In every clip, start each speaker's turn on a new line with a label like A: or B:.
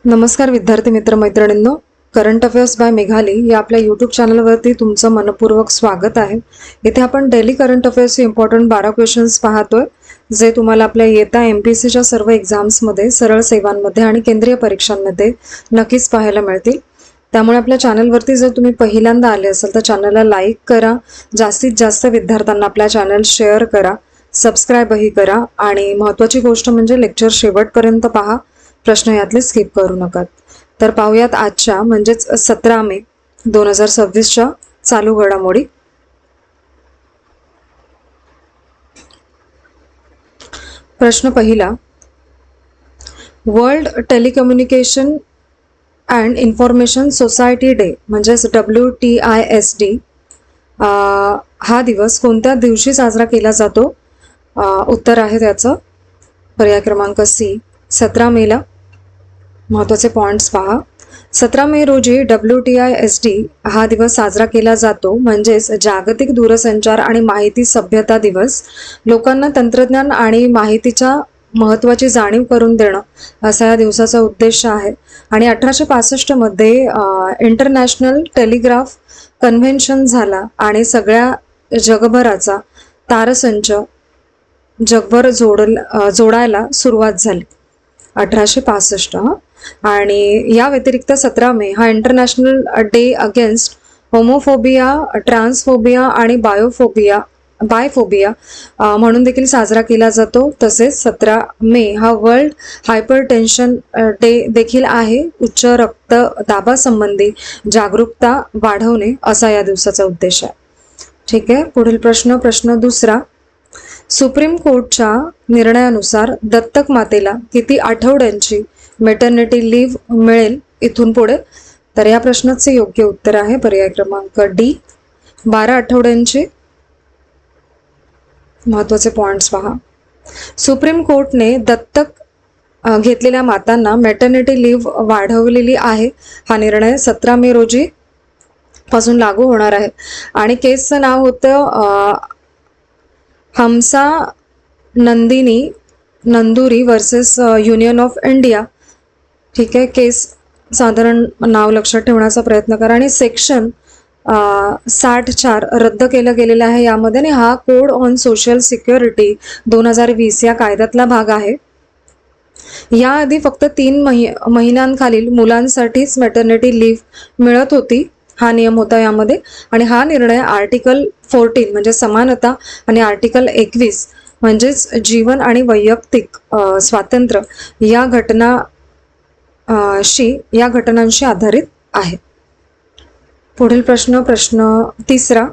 A: नमस्कार विद्यार्थी मित्र मैत्रिणींनो, करंट अफेअर्स बाय मेघाली या आपल्या यूट्यूब चॅनलवरती तुमचं मनपूर्वक स्वागत आहे. इथे आपण डेली करंट अफेअर्सचे इम्पॉर्टंट 12 क्वेश्चन्स पाहतोय, जे तुम्हाला आपल्या येत्या MPSCच्या सर्व एक्झाम्समध्ये, सरळ सेवांमध्ये आणि केंद्रीय परीक्षांमध्ये नक्कीच पाहायला मिळतील. त्यामुळे आपल्या चॅनलवरती जर तुम्ही पहिल्यांदा आले असाल तर चॅनलला लाईक करा, जास्तीत जास्त विद्यार्थ्यांना आपला चॅनल शेअर करा, सबस्क्राईबही करा आणि महत्त्वाची गोष्ट म्हणजे लेक्चर शेवटपर्यंत पहा, प्रश्न यातले स्किप करू नका. तर पाहूयात आजच्या म्हणजेच 17 मे 2026च्या चालू घडामोडी. प्रश्न पहिला, world telecommunication and information society day म्हणजेच WTISD हा दिवस कोणत्या दिवशी साजरा केला जातो? उत्तर आहे त्याचं पर्याय क्रमांक C, 17 मेला. महत्त्वाचे पॉइंट्स पहा. 17 मे रोजी WTISD हा दिवस साजरा केला जातो म्हणजेच जागतिक दूरसंचार आणि माहिती सभ्यता दिवस. लोकांना तंत्रज्ञान आणि माहितीच्या महत्त्वाची जाणीव करून देणं असा या दिवसाचा उद्देश आहे. आणि 1865 मध्ये इंटरनॅशनल टेलिग्राफ कन्व्हेन्शन झाला आणि सगळ्या जगभराचा तारसंच जगभर जोडायला सुरुवात झाली 1865. आणि या व्यतिरिक्त 17 मे हा इंटरनॅशनल डे अगेन्स्ट होमोफोबिया, ट्रान्सफोबिया आणि बायफोबिया म्हणून देखील साजरा केला जातो. तसेच 17 मे हा वर्ल्ड हायपरटेन्शन डे देखील आहे. उच्च रक्तदाबासंबंधी जागरूकता वाढवणे असा या दिवसाचा उद्देश आहे. ठीक आहे, पुढील प्रश्न दुसरा. सुप्रीम कोर्टच्या निर्णयानुसार दत्तक मातेला किती आठवड्यांची मेटर्निटी लिव्ह मिळेल इथून पुढे? तर या प्रश्नाचे योग्य उत्तर आहे पर्याय क्रमांक D, 12 आठवड्यांची. महत्त्वाचे पॉइंट्स पहा. सुप्रीम कोर्टने दत्तक घेतलेल्या मातांना मेटर्निटी लिव्ह वाढवलेली आहे. हा निर्णय 17 मे रोजी पासून लागू होणार आहे. आणि केसचं नाव होतं Hamsa Nanduri versus union of India. ठीक आहे, केस साधारण नाव लक्षात ठेवण्याचा प्रयत्न करा. आणि सेक्शन 64 रद्द केलं गेलेलं आहे यामध्ये. आणि हा कोड ऑन सोशल सिक्युरिटी 2020 या कायद्यातला भाग आहे. याआधी फक्त 3 महिन्यांखालील मुलांसाठीच मेटर्निटी लिव्ह मिळत होती. हा नियम होता यामध्ये. आणि हा निर्णय आर्टिकल 14 म्हणजे समानता आणि आर्टिकल 21 म्हणजेच जीवन आणि वैयक्तिक स्वातंत्र्य या घटनांशी आधारित आहे. पुढील प्रश्न तिसरा.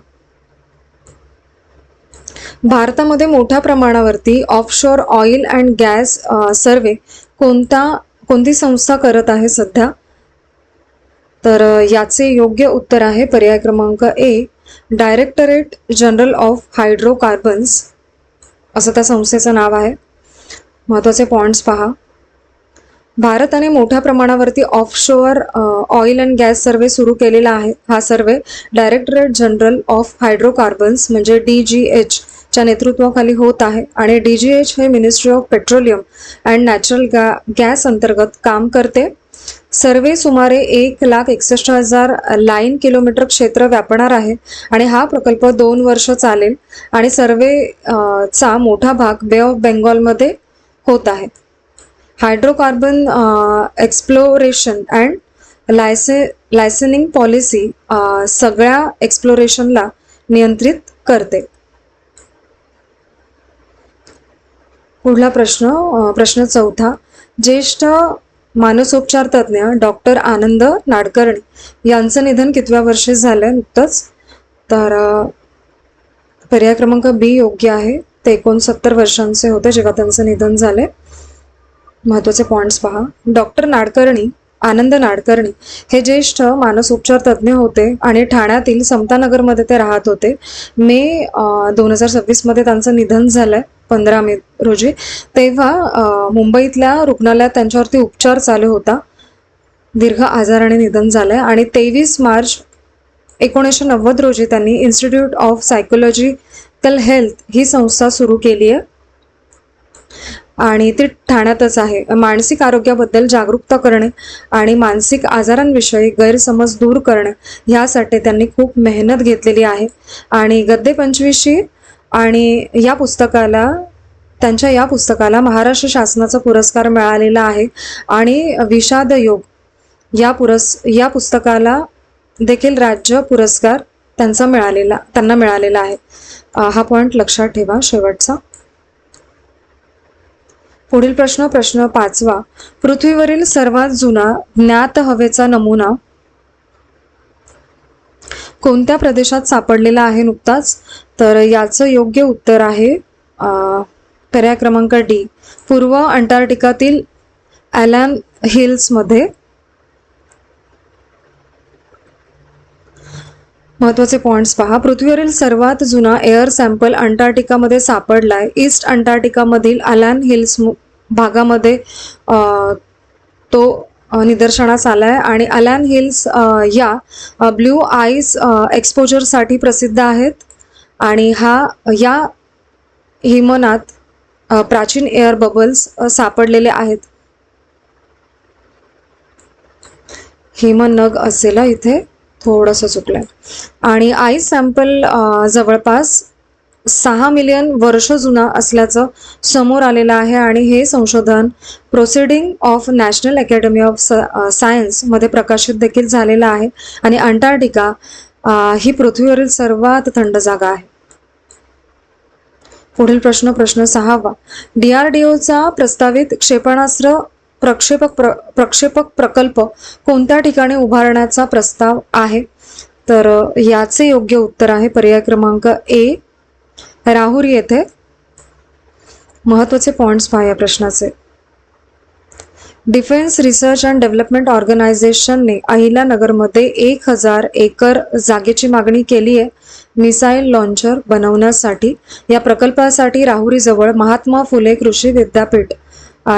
A: भारतामध्ये मोठ्या प्रमाणावरती ऑफशोर ऑइल अँड गॅस सर्वे कोणती संस्था करत आहे सध्या? तर याचे योग्य उत्तर आहे पर्याय क्रमांक A, directorate general of hydrocarbons असं त्या संस्थेचं नाव आहे. महत्त्वाचे पॉइंट्स पहा. भारताने मोठ्या प्रमाणावरती ऑफशोअर ऑइल अँड गॅस सर्वे सुरू केलेला आहे. हा सर्वे डायरेक्टरेट जनरल ऑफ हायड्रोकार्बन्स म्हणजे DGH च्या नेतृत्वाखाली होत आहे. आणि DGH हे ministry of petroleum and natural gas अंतर्गत काम करते. सर्वे सुमारे 1,61,000 लाईन किलोमीटर क्षेत्र व्यापणार आहे. आणि हा प्रकल्प 2 वर्ष चालेल. आणि सर्वेचा मोठा भाग बे ऑफ बेंगॉलमध्ये होत आहे. हायड्रोकार्बन एक्सप्लोरेशन अँड लायसनिंग पॉलिसी सगळ्या एक्सप्लोरेशनला नियंत्रित करते. पुढला प्रश्न चौथा. ज्येष्ठ मानसोपचार तज्ज्ञ डॉक्टर आनंद नाडकर्णी यांचं निधन कितव्या वर्षी झालंय नुकतंच? तर पर्याय क्रमांक B योग्य आहे. ते 69 वर्षांचे होते जेव्हा त्यांचं निधन झाले. महत्त्वाचे पॉइंट्स पहा. डॉक्टर आनंद नाडकर्णी हे ज्येष्ठ मानसोपचार तज्ज्ञ होते आणि ठाण्यातील समतानगरमध्ये ते राहत होते. मे 2026 मध्ये त्यांचं निधन झालंय 15 मे रोजी. तेव्हा मुंबईतल्या रुग्णालयात त्यांच्यावरती उपचार चालू होता. दीर्घ आजाराने निधन झालंय. आणि 23 मार्च 1990 रोजी त्यांनी इन्स्टिट्यूट ऑफ सायकोलॉजिकल हेल्थ ही संस्था सुरू केली आहे. आणि ती ठाण्यातच आहे. मानसिक आरोग्याबद्दल जागरूकता करणे आणि मानसिक आजारांविषयी गैरसमज दूर करणे ह्यासाठी त्यांनी खूप मेहनत घेतलेली आहे. आणि गद्दे 25 आणि त्यांच्या या पुस्तकाला महाराष्ट्र शासनाचा पुरस्कार मिळालेला आहे. आणि विषाद योग या पुस्तकाला देखील राज्य पुरस्कार त्यांना मिळालेला आहे. हा पॉइंट लक्षात ठेवा शेवटचा. पुढील प्रश्न 5वा. पृथ्वीवरील सर्वात जुना ज्ञात हवेचा नमुना कोणत्या प्रदेशात सापडलेला आहे नुकताच? तर याचं योग्य उत्तर आहे पर्याय क्रमांक डी, पूर्व अंटार्क्टिकातील ॲलन हिल्समध्ये. महत्त्वाचे पॉइंट्स पहा. पृथ्वीवरील सर्वात जुना एअर सॅम्पल अंटार्क्टिकामध्ये सापडलाय. ईस्ट अंटार्क्टिकामधील ॲलन हिल्स भागामध्ये तो निदर्शनास आलाय. आणि ॲलन हिल्स या ब्ल्यू आईस एक्सपोजरसाठी प्रसिद्ध आहेत. आणि या हिमनात प्राचीन एअर बबल्स सापडलेले आहेत. हिमनग असेल इथे, थोडंसं चुकलंय. आणि आईस सॅम्पल जवळपास 6 मिलियन वर्ष जुना असल्याचं समोर आलेलं आहे. आणि हे संशोधन proceeding of national academy of science मध्ये प्रकाशित देखील झालेलं आहे. आणि अंटार्क्टिका ही पृथ्वीवरील सर्वात थंड जागा आहे. पुढील प्रश्न 6वा. DRDOचा प्रस्तावित क्षेपणास्त्र प्रक्षेपक प्रकल्प कोणत्या ठिकाणी उभारण्याचा प्रस्ताव आहे? तर याचे योग्य उत्तर आहे पर्याय क्रमांक ए, राहुरी येथे. महत्त्वाचे पॉइंट्स पहा या प्रश्नाचे. डिफेन्स रिसर्च अँड डेव्हलपमेंट ऑर्गनायझेशनने अहिल्यानगरमध्ये 1000 एकर जागेची मागणी केली आहे मिसाईल लॉन्चर बनवण्यासाठी. या प्रकल्पासाठी राहुरीजवळ महात्मा फुले कृषी विद्यापीठ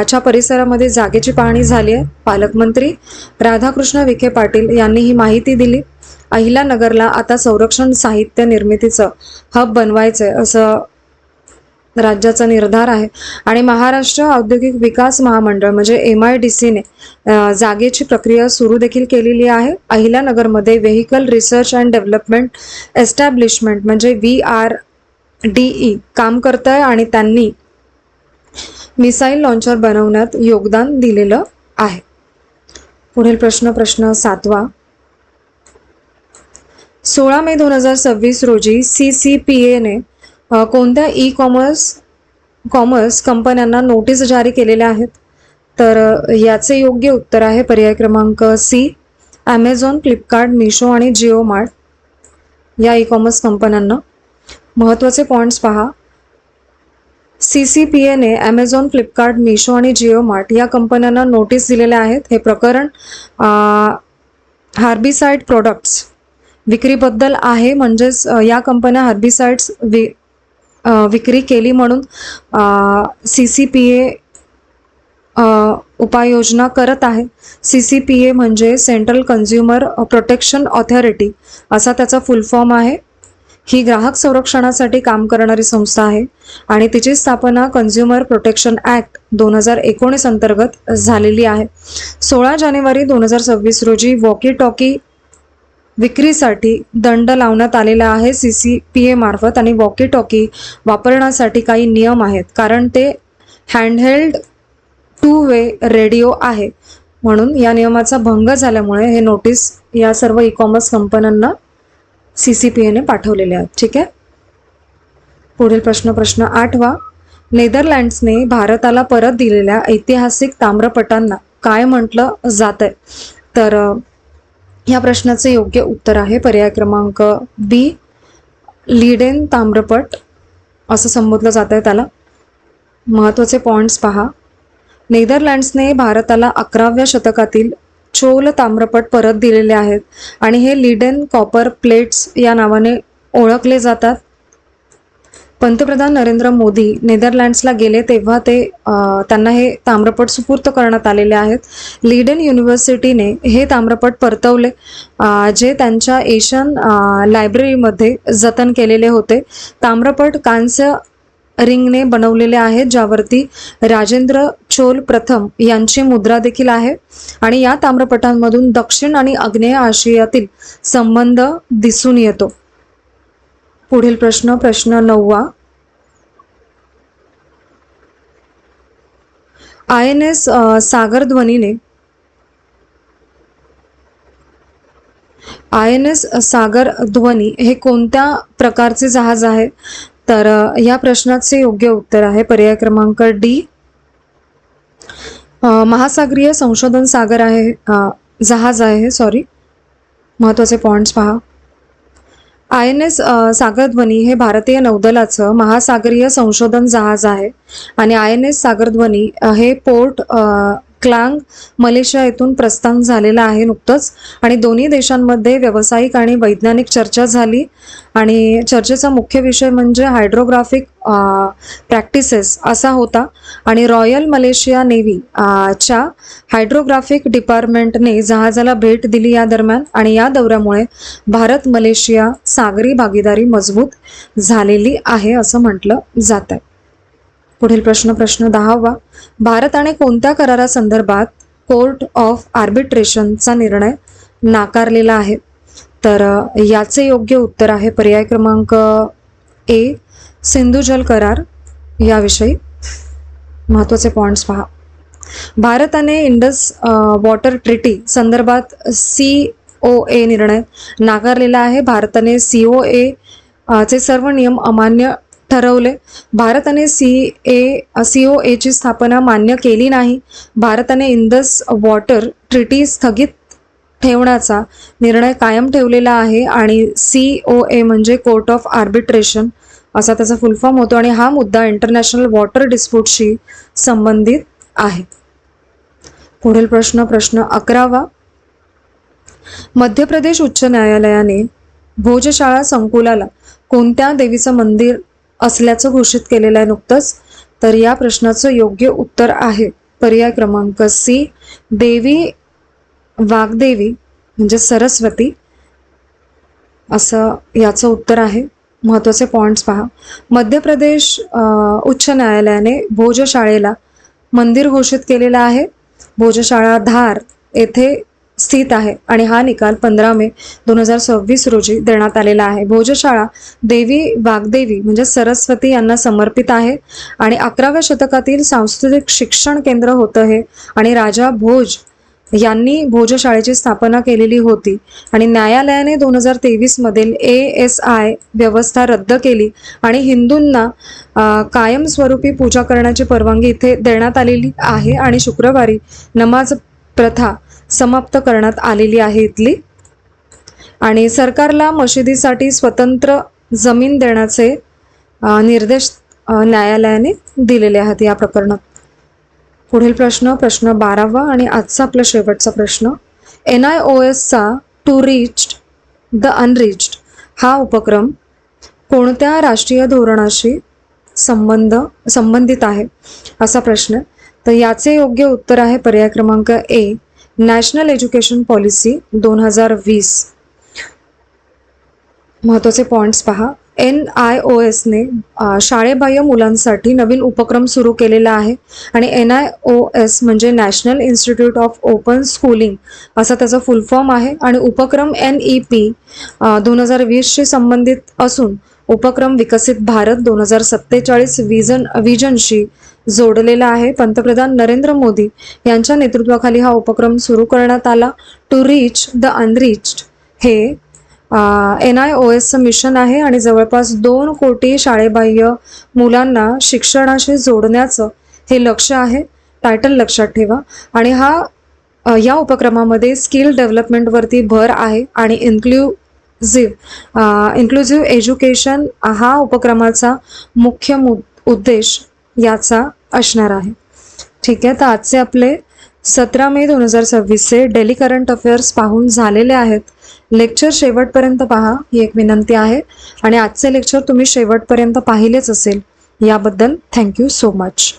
A: च्या परिसरामध्ये जागेची पाहणी झाली आहे. पालकमंत्री राधाकृष्ण विखे पाटील यांनी ही माहिती दिली. अहिल्यानगरला आता संरक्षण साहित्य निर्मितीचं हब बनवायचंय असं राज्याचा निर्धार आहे. आणि महाराष्ट्र औद्योगिक विकास महामंडळ म्हणजे MIDCने जागेची प्रक्रिया सुरू देखील केलेली आहे. अहिल्यानगरमध्ये vehicle research and development establishment म्हणजे VRDE काम करत आहे आणि त्यांनी मिसाईल लॉन्चर बनवण्यात योगदान दिलेलं आहे. पुढील प्रश्न 7वा. 16 मे 2026 रोजी CCPAने कोणत्या कॉमर्स कंपन्यांना नोटीस जारी केलेल्या आहेत? तर याचे योग्य उत्तर आहे पर्याय क्रमांक सी, ॲमेझॉन, फ्लिपकार्ट, मिशो आणि जिओ मार्ट या कॉमर्स कंपन्यांना. महत्त्वाचे पॉइंट्स पहा. CCPAने ॲमेझॉन, फ्लिपकार्ट, मिशो आणि जिओ मार्ट या कंपन्यांना नोटीस दिलेल्या आहेत. हे प्रकरण हार्बिसाइड प्रोडक्ट्स विक्रीबद्दल आहे. म्हणजेच या कंपन्या हार्बिसाइड्स विक्री केली म्हणून CCPA उपाययोजना करत आहे. CCPA म्हणजे सेंट्रल कन्झ्युमर प्रोटेक्शन ऑथॉरिटी असा त्याचा फुल फॉर्म आहे. ही ग्राहक संरक्षणासाठी काम करणारी संस्था आहे आणि तिची स्थापना कन्झ्युमर प्रोटेक्शन ॲक्ट 2019 अंतर्गत झालेली आहे. 16 जानेवारी 2026 रोजी वॉकी टॉकी विक्रीसाठी दंड लावण्यात आलेला आहे CCPA मार्फत. आणि वॉकी टॉकी वापरण्यासाठी काही नियम आहेत कारण ते हँडहेल्ड 2 वे रेडिओ आहे. म्हणून या नियमाचा भंग झाल्यामुळे हे नोटीस या सर्व कॉमर्स कंपन्यांना CCPAने पाठवलेले आहेत. ठीक आहे. पुढील प्रश्न 8वा. नेदरलँड्सने भारताला परत दिलेल्या ऐतिहासिक ताम्रपटांना काय म्हटलं जातंय? तर या प्रश्नाचे योग्य उत्तर आहे पर्याय क्रमांक बी, लीडेन ताम्रपट असं संबोधलं जात आहे त्याला. महत्त्वाचे पॉइंट्स पहा. नेदरलँड्सने भारताला 11व्या शतकातील चोल ताम्रपट परत दिलेले आहेत आणि हे लीडेन कॉपर प्लेट्स या नावाने ओळखले जातात. पंतप्रधान नरेंद्र मोदी नेदरलँड्सला गेले तेव्हा त्यांना हे ताम्रपट सुपूर्द करण्यात आलेले आहेत. लीडेन युनिव्हर्सिटीने हे ताम्रपट परतवले जे त्यांच्या एशियन लायब्ररीमध्ये जतन केलेले होते. ताम्रपट कांस्य रिंगने बनवलेले आहेत, ज्यावरती राजेंद्र चोल प्रथम यांची मुद्रा देखील आहे. आणि या ताम्रपटांमधून दक्षिण आणि आग्नेय आशियातील संबंध दिसून येतो. पुढील प्रश्न 9वा. INS सागरध्वनीने INS सागरध्वनी हे कोणत्या प्रकारचे जहाज आहे? तर या प्रश्नाचे योग्य उत्तर आहे पर्याय क्रमांक डी, महासागरीय संशोधन सागर आहे, जहाज आहे सॉरी. महत्त्वाचे पॉइंट्स पहा. INS सागरध्वनी हे भारतीय नौदलाचं महासागरीय संशोधन जहाज आहे आणि INS सागरध्वनी हे पोर्ट क्लांग मलेशिया येथून प्रस्थान झालेलं आहे नुकतंच. आणि दोन्ही देशांमध्ये व्यावसायिक आणि वैज्ञानिक चर्चा झाली आणि चर्चेचा मुख्य विषय म्हणजे हायड्रोग्राफिक प्रॅक्टिसेस असा होता. आणि रॉयल मलेशिया नेव्ही च्या हायड्रोग्राफिक डिपार्टमेंटने जहाजाला भेट दिली या दरम्यान. आणि या दौऱ्यामुळे भारत मलेशिया सागरी भागीदारी मजबूत झालेली आहे असं म्हटलं जात आहे. पुढील प्रश्न 10वा. भारताने कोणत्या करारासंदर्भात कोर्ट ऑफ आर्बिट्रेशनचा निर्णय नाकारलेला आहे? तर याचे योग्य उत्तर आहे पर्याय क्रमांक ए, सिंधू जल करार याविषयी. महत्त्वाचे पॉइंट्स पहा. भारताने इंडस वॉटर ट्रीटी संदर्भात COA निर्णय नाकारलेला आहे. भारताने COA चे सर्व नियम अमान्य ठरवले. भारताने COA ची स्थापना मान्य केली नाही. भारताने इंडस वॉटर ट्रीटी स्थगित ठेवण्याचा निर्णय कायम ठेवलेला आहे. आणि COA म्हणजे कोर्ट ऑफ आर्बिट्रेशन असा त्याचा फुल फॉर्म होतो. आणि हा मुद्दा इंटरनॅशनल वॉटर डिस्प्यूटशी संबंधित आहे. पुढील प्रश्न 11वा. मध्य प्रदेश उच्च न्यायालयाने भोजशाळा संकुलाला कोणत्या देवीचं मंदिर असल्याचं घोषित केलेलं आहे नुकतंच? तर या प्रश्नाचं योग्य उत्तर आहे पर्याय क्रमांक सी, देवी वाग्देवी म्हणजे सरस्वती असं याचं उत्तर आहे. महत्त्वाचे पॉइंट्स पहा. मध्य प्रदेश उच्च न्यायालयाने भोजशाळेला मंदिर घोषित केलेलं आहे. भोजशाळा धार येथे स्थित आहे आणि हा निकाल 15 मे 2026 रोजी देण्यात आलेला आहे. भोजशाळा देवी वाग्देवी म्हणजे सरस्वती यांना समर्पित आहे आणि 11व्या शतकातील सांस्कृतिक शिक्षण केंद्र होतं हे. आणि राजा भोज यांनी भोजशाळेची स्थापना केलेली होती. आणि न्यायालयाने 2023 मधील ASI व्यवस्था रद्द केली आणि हिंदूंना कायमस्वरूपी पूजा करण्याची परवानगी इथे देण्यात आलेली आहे. आणि शुक्रवारी नमाज प्रथा समाप्त करण्यात आलेली आहे इथली. आणि सरकारला मशिदीसाठी स्वतंत्र जमीन देण्याचे निर्देश न्यायालयाने दिलेले आहेत या प्रकरणात. पुढील प्रश्न 12वा आणि आजचा आपला शेवटचा प्रश्न. NIOSचा टू रीच द अनरीच्ड हा उपक्रम कोणत्या राष्ट्रीय धोरणाशी संबंधित आहे असा प्रश्न. तर याचे योग्य उत्तर आहे पर्याय क्रमांक ए, नॅशनल एज्युकेशन पॉलिसी 2020. महत्त्वाचे पॉइंट्स पहा. NIOSने शाळेबाह्य मुलांसाठी नवीन उपक्रम सुरू केलेला आहे आणि NIOS म्हणजे national institute of open schooling असा त्याचा फुल फॉर्म आहे. आणि उपक्रम NEP 2020शी संबंधित असून उपक्रम विकसित भारत 2047 विजनशी जोडलेला आहे. पंतप्रधान नरेंद्र मोदी यांच्या नेतृत्वाखाली हा उपक्रम सुरू करण्यात आला. टू रीच द अनरीच्ड हे NIOSचं मिशन आहे आणि जवळपास 2 कोटी शाळेबाह्य मुलांना शिक्षणाशी जोडण्याचं हे लक्ष्य आहे. टायटल लक्षात ठेवा. आणि या उपक्रमामध्ये स्किल डेव्हलपमेंटवरती भर आहे आणि इन्क्लुझिव्ह एज्युकेशन हा उपक्रमाचा मुख्य उद्देश याचा असणार आहे. ठीक आहे. तर आजचे आपले 17 मे 2026 डेली करंट अफेअर्स पाहून झालेले आहेत. लेक्चर शेवटपर्यंत पहा ही एक विनंती आहे आणि आजचे लेक्चर तुम्ही शेवटपर्यंत पाहिलेच असेल याबद्दल थँक्यू सो मच.